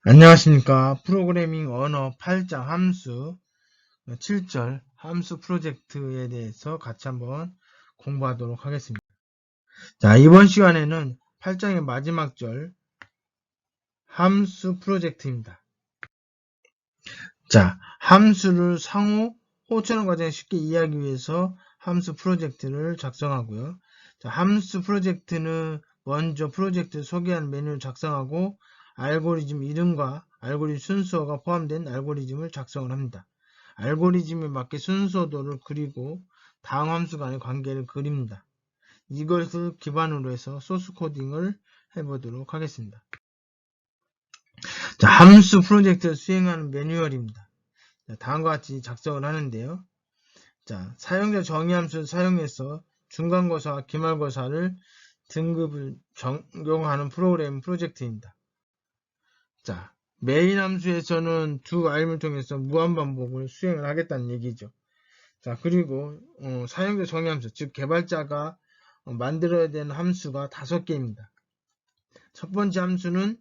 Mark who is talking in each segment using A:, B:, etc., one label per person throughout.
A: 안녕하십니까. 프로그래밍 언어 8장 함수 7절 함수 프로젝트에 대해서 같이 한번 공부하도록 하겠습니다. 자, 이번 시간에는 8장의 마지막 절 함수 프로젝트입니다. 자, 함수를 상호 호전하는 과정을 쉽게 이해하기 위해서 함수 프로젝트를 작성하고요. 자, 함수 프로젝트는 먼저 프로젝트 소개하는 메뉴를 작성하고 알고리즘 이름과 알고리즘 순서가 포함된 알고리즘을 작성을 합니다. 알고리즘에 맞게 순서도를 그리고 다음 함수 간의 관계를 그립니다. 이것을 기반으로 해서 소스 코딩을 해보도록 하겠습니다. 자, 함수 프로젝트를 수행하는 매뉴얼입니다. 자, 다음과 같이 작성을 하는데요. 자, 사용자 정의함수를 사용해서 중간고사와 기말고사를 등급을 적용하는 프로그램 프로젝트입니다. 자, 메인 함수에서는 두 알림을 통해서 무한반복을 수행을 하겠다는 얘기죠. 자, 그리고 사용자 정의함수, 즉 개발자가 만들어야 되는 함수가 5개입니다. 첫 번째 함수는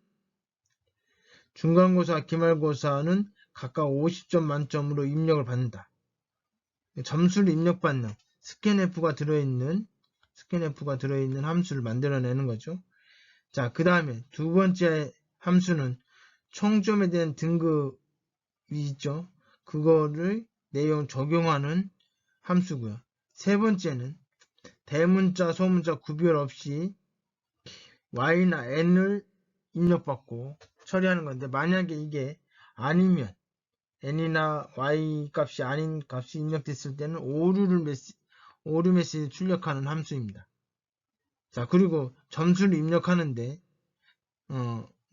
A: 중간고사, 기말고사는 각각 50점 만점으로 입력을 받는다. 점수를 입력받는 스캔F가 들어있는 함수를 만들어내는 거죠. 자, 그 다음에 두 번째 함수는 총점에 대한 등급이 있죠. 그거를 내용 적용하는 함수고요. 세 번째는 대문자, 소문자 구별 없이 y나 n을 입력받고 처리하는 건데, 만약에 이게 아니면 n이나 y 값이 아닌 값이 입력됐을 때는 오류 메시지를 출력하는 함수입니다. 자, 그리고 점수를 입력하는데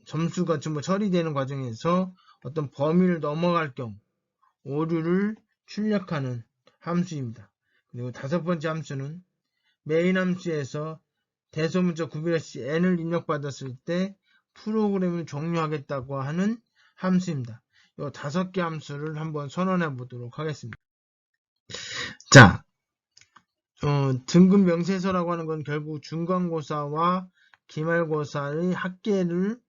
A: 점수가 전부 처리되는 과정에서 어떤 범위를 넘어갈 경우 오류를 출력하는 함수입니다. 그리고 다섯 번째 함수는 메인 함수에서 대소문자 구별 없이 n을 입력받았을 때 프로그램을 종료하겠다고 하는 함수입니다. 이 5개 함수를 한번 선언해 보도록 하겠습니다. 자, 등급 명세서라고 하는 건 결국 중간고사와 기말고사의 합계를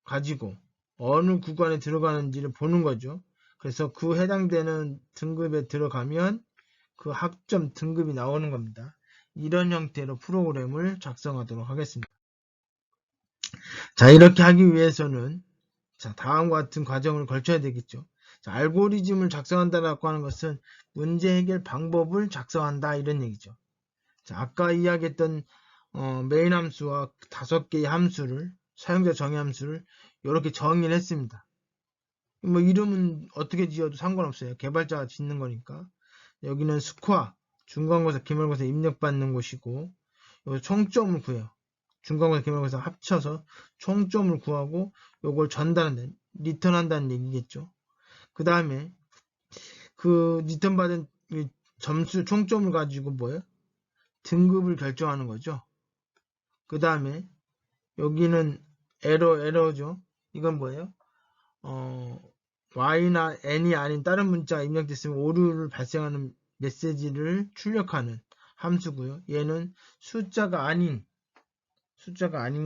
A: 가지고 어느 구간에 들어가는지를 보는 거죠. 그래서 그 해당되는 등급에 들어가면 그 학점 등급이 나오는 겁니다. 이런 형태로 프로그램을 작성하도록 하겠습니다. 자, 이렇게 하기 위해서는 자, 다음과 같은 과정을 거쳐야 되겠죠. 자, 알고리즘을 작성한다라고 하는 것은 문제 해결 방법을 작성한다 이런 얘기죠. 자, 아까 이야기했던 메인 함수와 5개의 함수를 사용자 정의 함수를 이렇게 정의를 했습니다. 뭐 이름은 어떻게 지어도 상관없어요. 개발자가 짓는 거니까. 여기는 스코어, 중간고사, 기말고사 입력받는 곳이고, 여기 총점을 구해요. 중간고사, 기말고사 합쳐서 총점을 구하고 요걸 전달한다, 리턴한다는 얘기겠죠. 그 다음에 그 리턴 받은 점수 총점을 가지고 뭐예요? 등급을 결정하는 거죠. 그 다음에 여기는 에러죠. 이건 뭐예요? y나 n이 아닌 다른 문자가 입력됐으면 오류를 발생하는 메시지를 출력하는 함수고요. 얘는 숫자가 아닌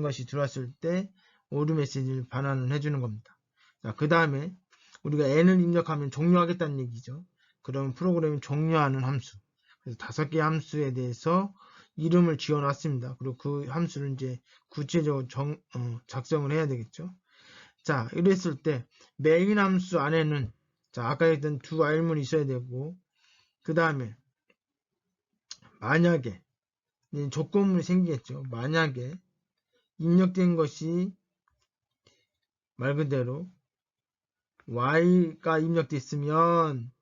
A: 것이 들어왔을 때 오류 메시지를 반환을 해주는 겁니다. 자, 그 다음에 우리가 n을 입력하면 종료하겠다는 얘기죠. 그러면 프로그램이 종료하는 함수. 그래서 5개 함수에 대해서 이름을 지어놨습니다. 그리고 그 함수를 이제 구체적으로 작성을 해야 되겠죠. 자, 이랬을 때 메인 함수 안에는 자, 아까 했던 두 알문이 있어야 되고, 그 다음에 만약에 조건문이 생기겠죠. 만약에 입력된 것이 말 그대로 y가 입력됐으면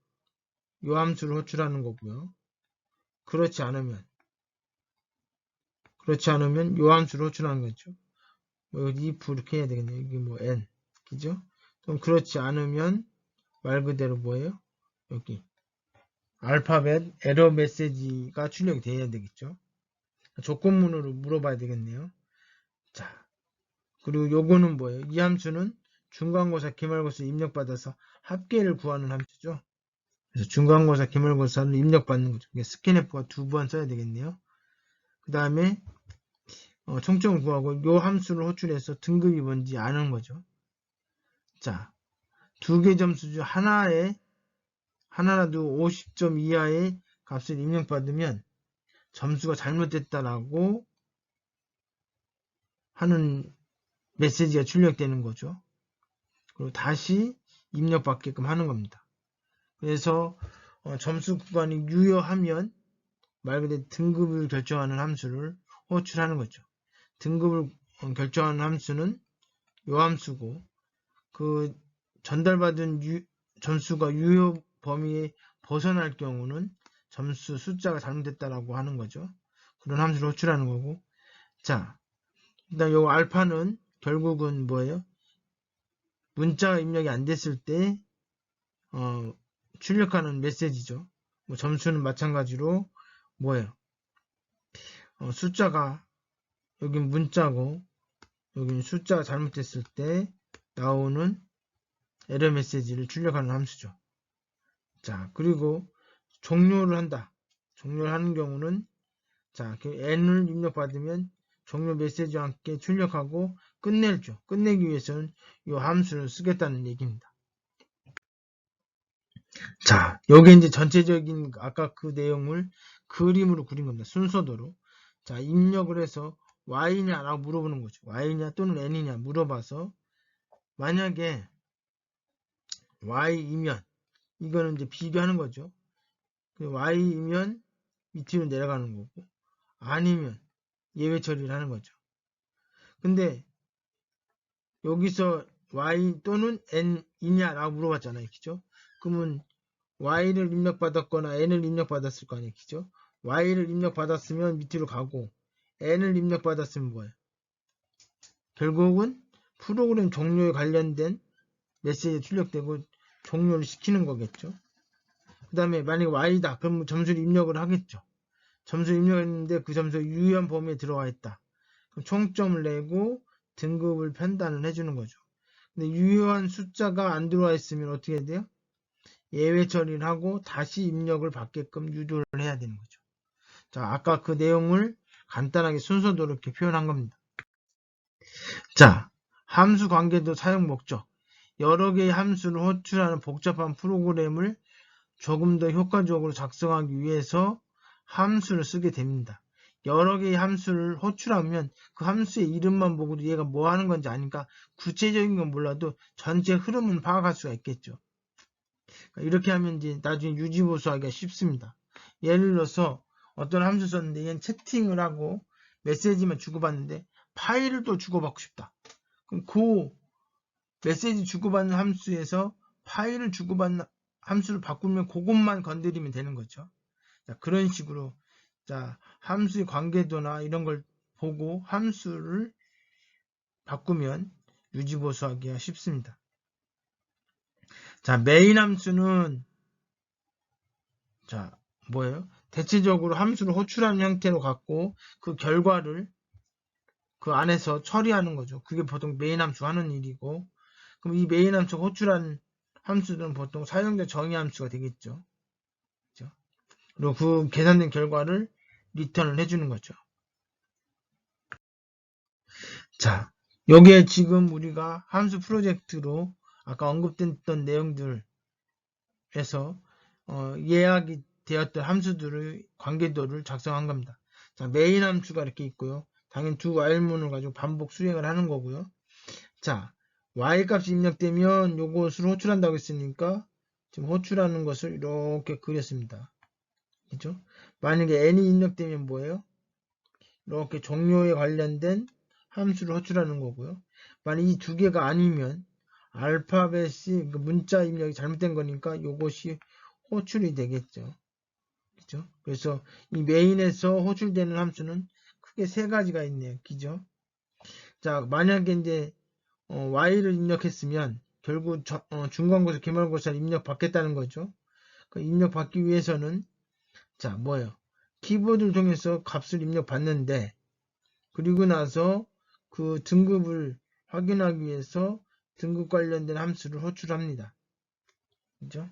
A: 이 함수를 호출하는 거고요. 그렇지 않으면 이 함수를 호출하는 거죠. 뭐 if 이렇게 해야 되겠네요. 이게 뭐 n 그죠? 그럼 그렇지 않으면 말 그대로 뭐예요? 여기 알파벳 에러 메시지가 출력이 돼야 되겠죠. 조건문으로 물어봐야 되겠네요. 자, 그리고 요거는 뭐예요? 이 함수는 중간고사, 기말고사 입력받아서 합계를 구하는 함수죠. 그래서 중간고사, 기말고사를 입력받는 거죠. 스캔F가 2번 써야 되겠네요. 그 다음에 총점을 구하고 요 함수를 호출해서 등급이 뭔지 아는 거죠. 자, 두 개 점수 중 하나라도 50점 이하의 값을 입력받으면 점수가 잘못됐다라고 하는 메시지가 출력되는 거죠. 그리고 다시 입력받게끔 하는 겁니다. 그래서 점수 구간이 유효하면 말 그대로 등급을 결정하는 함수를 호출하는 거죠. 등급을 결정하는 함수는 요 함수고 그 전달받은 점수가 유효 범위에 벗어날 경우는 점수 숫자가 잘못됐다라고 하는 거죠. 그런 함수를 호출하는 거고. 자, 일단 요 알파는 결국은 뭐예요? 문자가 입력이 안 됐을 때 출력하는 메시지죠. 뭐 점수는 마찬가지로 뭐예요? 숫자가 여긴 문자고 여긴 숫자가 잘못됐을 때 나오는 에러 메시지를 출력하는 함수죠. 자, 그리고 종료를 한다. 종료를 하는 경우는 자, n을 입력받으면 종료 메시지와 함께 출력하고 끝내죠. 끝내기 위해서는 이 함수를 쓰겠다는 얘기입니다. 자, 여기 이제 전체적인 아까 그 내용을 그림으로 그린 겁니다. 순서대로. 자, 입력을 해서 y냐라고 물어보는 거죠. y냐 또는 n이냐 물어봐서 만약에 y이면 이거는 이제 비교하는 거죠. y이면 밑으로 내려가는 거고 아니면 예외 처리를 하는 거죠. 근데 여기서 y 또는 n이냐라고 물어봤잖아요. 그죠? 그러면 y를 입력받았거나 n을 입력받았을 거 아니에요. 그죠? y를 입력받았으면 밑으로 가고 n을 입력받았으면 뭐예요? 결국은 프로그램 종료에 관련된 메시지 출력되고 종료를 시키는 거겠죠. 그 다음에 만약에 y다. 그럼 점수를 입력을 하겠죠. 점수를 입력했는데 그 점수가 유효한 범위에 들어와 있다. 그럼 총점을 내고 등급을 편단을 해주는 거죠. 근데 유효한 숫자가 안 들어와 있으면 어떻게 해야 돼요? 예외 처리를 하고 다시 입력을 받게끔 유도를 해야 되는 거죠. 자, 아까 그 내용을 간단하게 순서대로 이렇게 표현한 겁니다. 자, 함수 관계도 사용 목적. 여러 개의 함수를 호출하는 복잡한 프로그램을 조금 더 효과적으로 작성하기 위해서 함수를 쓰게 됩니다. 여러 개의 함수를 호출하면 그 함수의 이름만 보고도 얘가 뭐 하는 건지 아니까 구체적인 건 몰라도 전체 흐름은 파악할 수가 있겠죠. 이렇게 하면 이제 나중에 유지보수하기가 쉽습니다. 예를 들어서 어떤 함수 썼는데 얘는 채팅을 하고 메시지만 주고받는데 파일을 또 주고받고 싶다. 그럼 그 메시지 주고받는 함수에서 파일을 주고받는 함수를 바꾸면 그것만 건드리면 되는 거죠. 자, 그런 식으로 자, 함수의 관계도나 이런 걸 보고 함수를 바꾸면 유지보수하기가 쉽습니다. 자, 메인 함수는 자, 뭐예요? 대체적으로 함수를 호출하는 형태로 갖고 그 결과를 그 안에서 처리하는 거죠. 그게 보통 메인 함수 하는 일이고, 그럼 이 메인 함수 호출한 함수들은 보통 사용자 정의 함수가 되겠죠. 그렇죠? 그리고 그 계산된 결과를 리턴을 해주는 거죠. 자, 여기에 지금 우리가 함수 프로젝트로 아까 언급됐던 내용들에서 예약이 되었던 함수들의 관계도를 작성한 겁니다. 자, 메인 함수가 이렇게 있고요. 당연히 두 while문을 가지고 반복 수행을 하는 거고요. 자, y 값이 입력되면 요것을 호출한다고 했으니까 지금 호출하는 것을 이렇게 그렸습니다. 그죠? 만약에 n이 입력되면 뭐예요? 이렇게 종료에 관련된 함수를 호출하는 거고요. 만약 이 두 개가 아니면 알파벳이 문자 입력이 잘못된 거니까 요것이 호출이 되겠죠. 그죠? 그래서 이 메인에서 호출되는 함수는 크게 세 가지가 있네요. 그죠? 자, 만약에 이제 y를 입력했으면 결국 중간고사, 기말고사를 입력받겠다는 거죠. 그 입력받기 위해서는 자, 뭐예요? 키보드를 통해서 값을 입력받는데 그리고 나서 그 등급을 확인하기 위해서 등급 관련된 함수를 호출합니다. 그죠?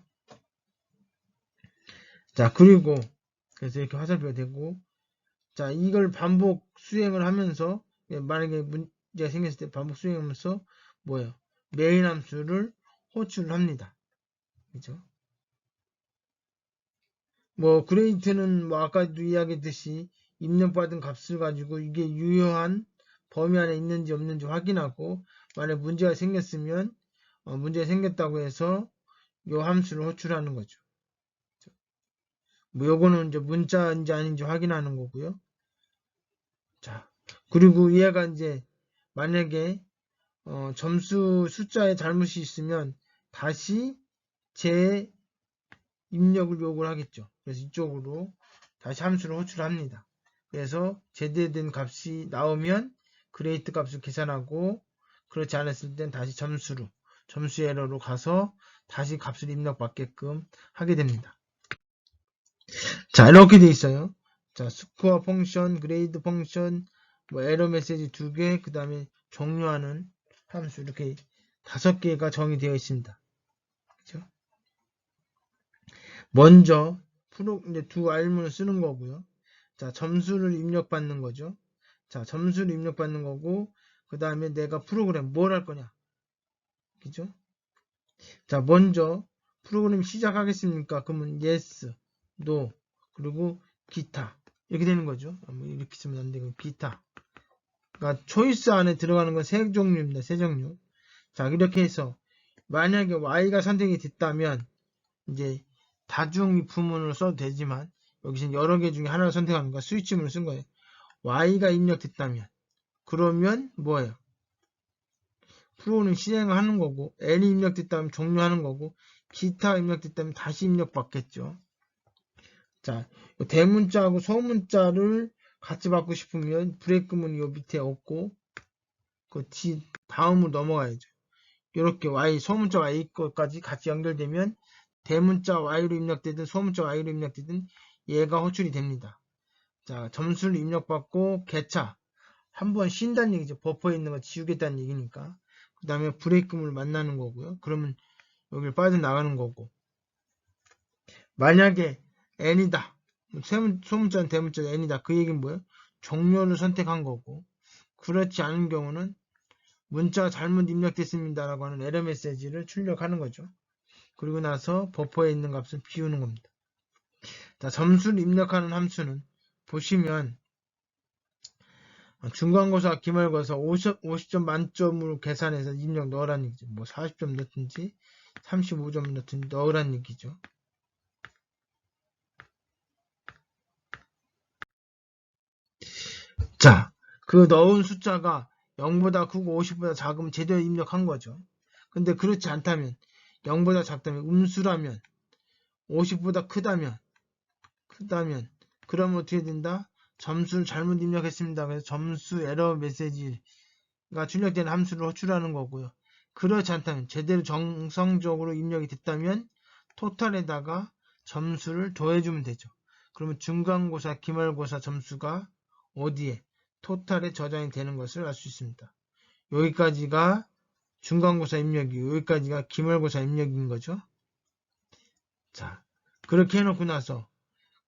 A: 자, 그리고 그래서 이렇게 화살표가 되고 자, 이걸 반복 수행을 하면서 만약에 문제가 생겼을 때 반복 수행하면서 뭐예요? 메인 함수를 호출을 합니다. 그죠? 뭐 그레이트는 뭐 아까도 이야기했듯이 입력받은 값을 가지고 이게 유효한 범위 안에 있는지 없는지 확인하고 만약 문제가 생겼으면 문제가 생겼다고 해서 요 함수를 호출하는 거죠. 뭐 요거는 이제 문자인지 아닌지 확인하는 거고요. 자, 그리고 얘가 이제 만약에 점수 숫자에 잘못이 있으면 다시 재 입력을 요구를 하겠죠. 그래서 이쪽으로 다시 함수를 호출합니다. 그래서 제대된 값이 나오면 그레이트 값을 계산하고 그렇지 않았을 땐 다시 점수 에러로 가서 다시 값을 입력받게끔 하게 됩니다. 자, 이렇게 돼 있어요. 자, 스코어 펑션, 그레이드 펑션, 뭐 에러 메시지 2개, 그 다음에 종료하는 함수 이렇게 5개가 정의되어 있습니다. 그죠? 먼저 이제 두 알문을 쓰는 거고요. 자, 점수를 입력받는 거죠. 자, 점수를 입력받는 거고 그 다음에 내가 프로그램 뭘 할 거냐. 그죠? 자, 먼저 프로그램 시작하겠습니까? 그러면 yes, no, 그리고 기타 이렇게 되는 거죠. 이렇게 쓰면 안 되고 기타. 그러니까 초이스 안에 들어가는 건 세 종류입니다. 세 종류. 자, 이렇게 해서 만약에 y가 선택이 됐다면 이제 다중 부문으로 써도 되지만 여기서 여러 개 중에 하나를 선택하는 거야. 스위치문을 쓴 거예요. y가 입력됐다면 그러면 뭐예요? 프로그램 실행을 하는 거고 n이 입력됐다면 종료하는 거고 기타가 입력됐다면 다시 입력받겠죠. 자, 대문자하고 소문자를 같이 받고 싶으면 브레이크문이 요 밑에 없고 그 다음으로 넘어가야죠. 이렇게 y 소문자 y 것까지 같이 연결되면 대문자 y로 입력되든 소문자 y로 입력되든 얘가 호출이 됩니다. 자, 점수를 입력받고 개차 한번 쉰다는 얘기죠. 버퍼에 있는 거 지우겠다는 얘기니까. 그 다음에 브레이크문을 만나는 거고요. 그러면 여기를 빠져나가는 거고 만약에 n이다. 소문자는 대문자는 n이다. 그 얘기는 뭐예요? 종료를 선택한 거고 그렇지 않은 경우는 문자가 잘못 입력됐습니다 라고 하는 에러 메시지를 출력하는 거죠. 그리고 나서 버퍼에 있는 값을 비우는 겁니다. 자, 점수를 입력하는 함수는 보시면 중간고사, 기말고사 50점 만점으로 계산해서 입력 넣으라는 얘기죠. 뭐 40점 넣든지 35점 넣든지 넣으라는 얘기죠. 자, 그 넣은 숫자가 0보다 크고 50보다 작으면 제대로 입력한 거죠. 근데 그렇지 않다면 0보다 작다면 음수라면 50보다 크다면 그러면 어떻게 된다? 점수를 잘못 입력했습니다. 그래서 점수 에러 메시지가 출력된 함수를 호출하는 거고요. 그렇지 않다면 제대로 정성적으로 입력이 됐다면 토탈에다가 점수를 더해주면 되죠. 그러면 중간고사, 기말고사 점수가 어디에? 토탈에 저장이 되는 것을 알 수 있습니다. 여기까지가 중간고사 입력이고 여기까지가 기말고사 입력인 거죠. 자, 그렇게 해놓고 나서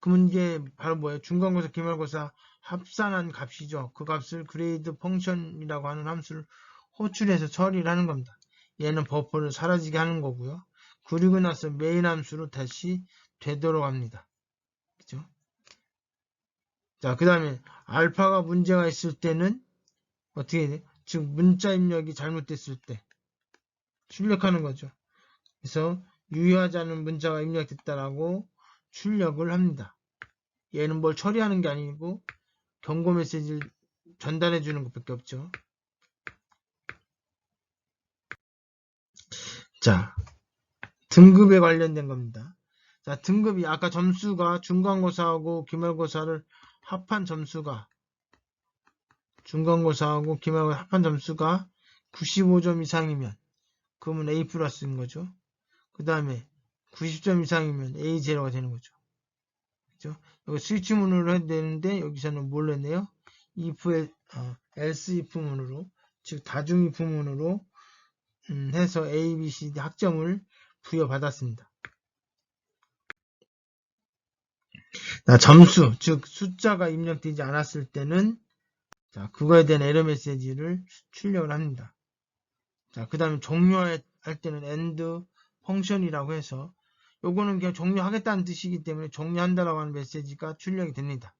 A: 그러면 이게 바로 뭐예요? 중간고사, 기말고사 합산한 값이죠. 그 값을 그레이드 펑션이라고 하는 함수를 호출해서 처리를 하는 겁니다. 얘는 버퍼를 사라지게 하는 거고요. 그리고 나서 메인 함수로 다시 되도록 합니다. 그죠? 자, 그 다음에 알파가 문제가 있을 때는 어떻게 돼? 즉 문자 입력이 잘못됐을 때 출력하는 거죠. 그래서 유효하지 않은 문자가 입력됐다라고 출력을 합니다. 얘는 뭘 처리하는 게 아니고 경고 메시지를 전달해 주는 것밖에 없죠. 자, 등급에 관련된 겁니다. 자, 등급이 아까 점수가 중간고사하고 기말고사를 합한 점수가 중간고사하고 기말고사 합한 점수가 95점 이상이면 그러면 A 플러스인 거죠. 그 다음에 90점 이상이면 A 제로가 되는 거죠. 그죠? 여기 스위치문으로 해야 되는데 여기서는 뭘 했네요? else if 문으로 즉 다중 if 문으로 해서 A, B, C, D 학점을 부여받았습니다. 점수, 즉 숫자가 입력되지 않았을 때는 자, 그거에 대한 에러 메시지를 출력을 합니다. 자, 그 다음에 종료할 때는 end 펑션이라고 해서 요거는 그냥 종료하겠다는 뜻이기 때문에 종료한다라고 하는 메시지가 출력이 됩니다.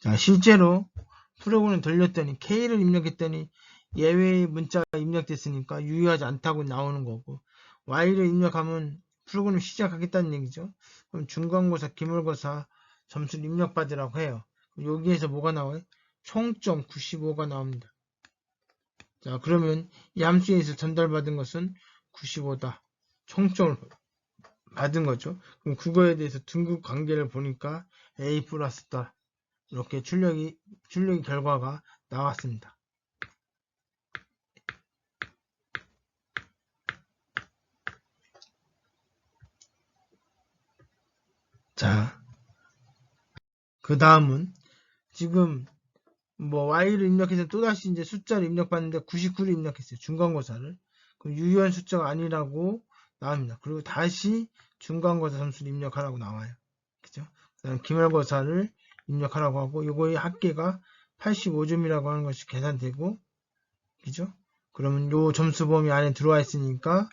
A: 자, 실제로 프로그램을 돌렸더니 K를 입력했더니 예외의 문자가 입력됐으니까 유효하지 않다고 나오는 거고, Y를 입력하면 프로그램을 시작하겠다는 얘기죠. 그럼 중간고사, 기말고사 점수를 입력받으라고 해요. 여기에서 뭐가 나와요? 총점 95가 나옵니다. 자, 그러면 이 함수에서 전달받은 것은 95다. 총점을 받은 거죠. 그럼 그거에 대해서 등급 관계를 보니까 A 플러스다. 이렇게 출력이 결과가 나왔습니다. 자, 그 다음은 지금 뭐 Y를 입력해서 또다시 이제 숫자를 입력받는데 99를 입력했어요. 중간고사를. 그럼 유효한 숫자가 아니라고 나옵니다. 그리고 다시 중간고사 점수를 입력하라고 나와요. 그죠? 그다음 기말고사를 입력하라고 하고, 요거의 합계가 85점이라고 하는 것이 계산되고, 그죠? 그러면 요 점수 범위 안에 들어와 있으니까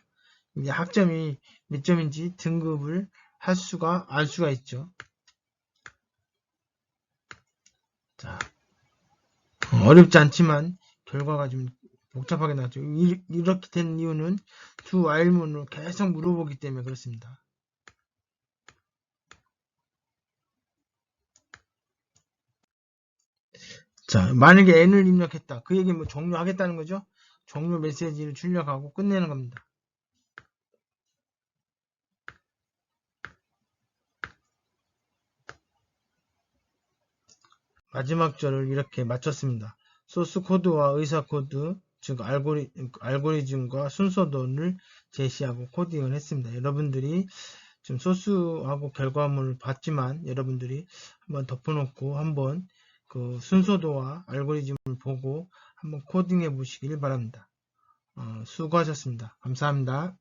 A: 이제 학점이 몇 점인지 등급을 알 수가 있죠. 자, 어렵지 않지만 결과가 좀 복잡하게 나왔죠. 이렇게 된 이유는 두 while문을 계속 물어보기 때문에 그렇습니다. 자, 만약에 n을 입력했다. 그 얘기는 뭐 종료하겠다는 거죠. 종료 메시지를 출력하고 끝내는 겁니다. 마지막 절을 이렇게 마쳤습니다. 소스 코드와 의사 코드, 즉 알고리즘과 순서도를 제시하고 코딩을 했습니다. 여러분들이 지금 소스하고 결과물을 봤지만 여러분들이 한번 덮어놓고 한번 그 순서도와 알고리즘을 보고 한번 코딩해 보시길 바랍니다. 수고하셨습니다. 감사합니다.